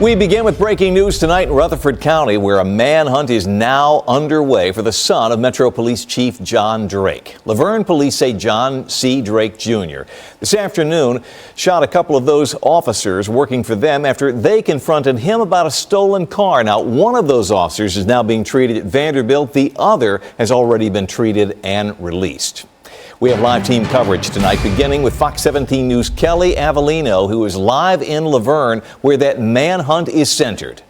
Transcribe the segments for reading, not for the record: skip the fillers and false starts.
We begin with breaking news tonight in Rutherford County, where a manhunt is now underway for the son of Metro Police Chief John Drake. Laverne police say John C. Drake Jr. this afternoon shot a couple of those officers working for them after they confronted him about a stolen car. Now, one of those officers is now being treated at Vanderbilt. The other has already been treated and released. We have live team coverage tonight, beginning with Fox 17 News' Kelly Avellino, who is live in Laverne, where that manhunt is centered.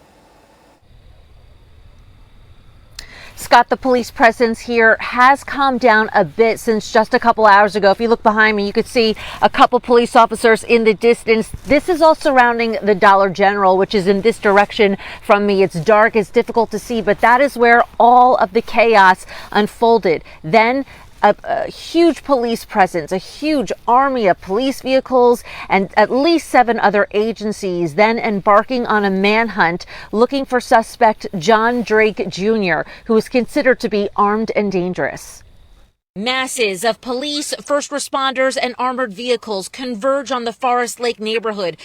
Scott, the police presence here has calmed down a bit since just a couple hours ago. If you look behind me, you could see a couple police officers in the distance. This is all surrounding the Dollar General, which is in this direction from me. It's dark, it's difficult to see, but that is where all of the chaos unfolded. Then a huge police presence, a huge army of police vehicles, and at least 7 other agencies then embarking on a manhunt looking for suspect John Drake Jr., who is considered to be armed and dangerous. Masses of police, first responders, and armored vehicles converge on the Forest Lake neighborhood,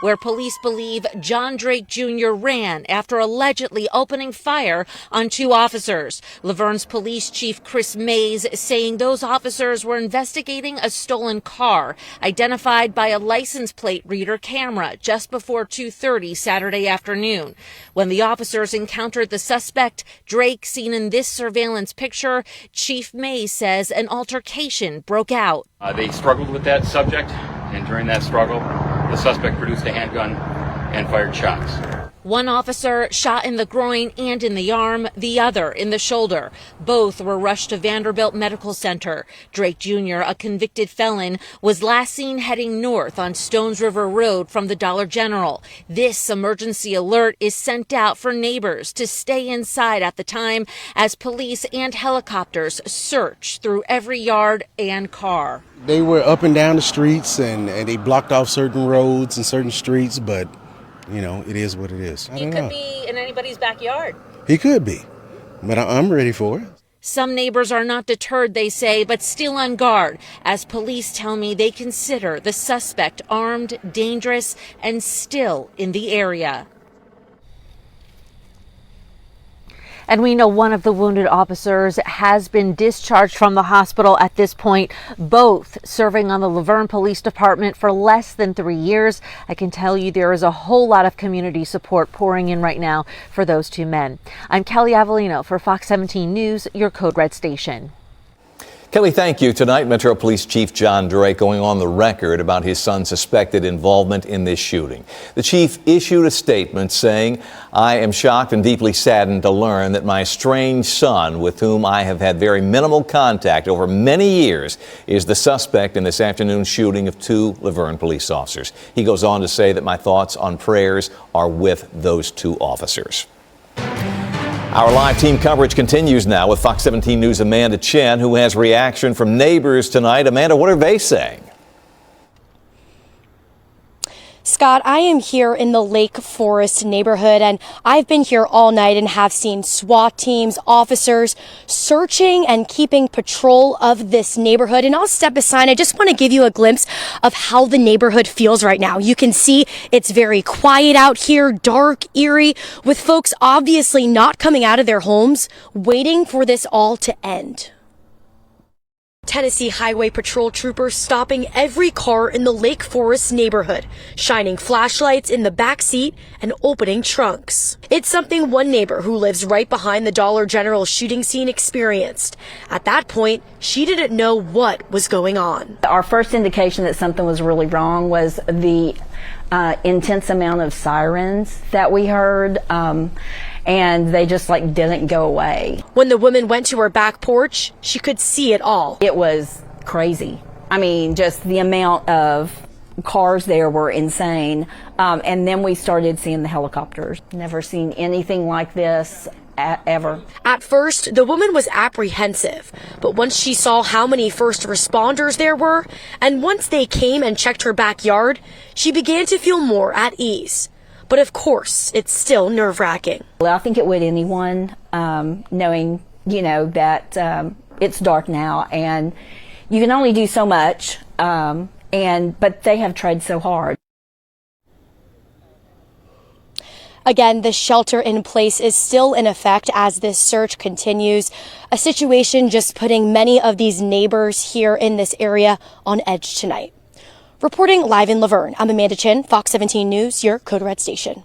where police believe John Drake Jr. ran after allegedly opening fire on 2 officers. Laverne's police chief Chris Mays saying those officers were investigating a stolen car identified by a license plate reader camera just before 2:30 Saturday afternoon. When the officers encountered the suspect, Drake, seen in this surveillance picture, Chief Mays says an altercation broke out. They struggled with that subject, and during that struggle, the suspect produced a handgun and fired shots. One officer shot in the groin and in the arm, the other in the shoulder. Both were rushed to Vanderbilt Medical Center. Drake Jr., a convicted felon, was last seen heading north on Stones River Road from the Dollar General. This emergency alert is sent out for neighbors to stay inside at the time as police and helicopters search through every yard and car. They were up and down the streets and they blocked off certain roads and certain streets, but you know, it is what it is. He could be in anybody's backyard. He could be, but I'm ready for it. Some neighbors are not deterred, they say, but still on guard, as police tell me they consider the suspect armed, dangerous, and still in the area. And we know one of the wounded officers has been discharged from the hospital at this point, both serving on the Laverne Police Department for less than 3 years. I can tell you there is a whole lot of community support pouring in right now for those 2 men. I'm Kelly Avellino for Fox 17 News, your Code Red station. Kelly, thank you. Tonight, Metro Police Chief John Drake going on the record about his son's suspected involvement in this shooting. The chief issued a statement saying, "I am shocked and deeply saddened to learn that my estranged son, with whom I have had very minimal contact over many years, is the suspect in this afternoon's shooting of 2 Laverne police officers." He goes on to say that my thoughts and prayers are with those 2 officers. Our live team coverage continues now with Fox 17 News' Amanda Chen, who has reaction from neighbors tonight. Amanda, what are they saying? Scott, I am here in the Lake Forest neighborhood, and I've been here all night and have seen SWAT teams, officers searching and keeping patrol of this neighborhood. And I'll step aside. I just want to give you a glimpse of how the neighborhood feels right now. You can see it's very quiet out here, dark, eerie, with folks obviously not coming out of their homes, waiting for this all to end. Tennessee Highway Patrol troopers stopping every car in the Lake Forest neighborhood, shining flashlights in the back seat and opening trunks. It's something one neighbor who lives right behind the Dollar General shooting scene experienced. At that point, she didn't know what was going on. Our first indication that something was really wrong was the intense amount of sirens that we heard. And they just didn't go away. When the woman went to her back porch, she could see it all. It was crazy. I mean, just the amount of cars there were insane. And then we started seeing the helicopters. Never seen anything like this ever. At first, the woman was apprehensive, but once she saw how many first responders there were, and once they came and checked her backyard, she began to feel more at ease. But of course, it's still nerve-wracking. Well, I think it would anyone, knowing, that it's dark now and you can only do so much, but they have tried so hard. Again, the shelter in place is still in effect as this search continues, a situation just putting many of these neighbors here in this area on edge tonight. Reporting live in Laverne, I'm Amanda Chin, Fox 17 News, your Code Red station.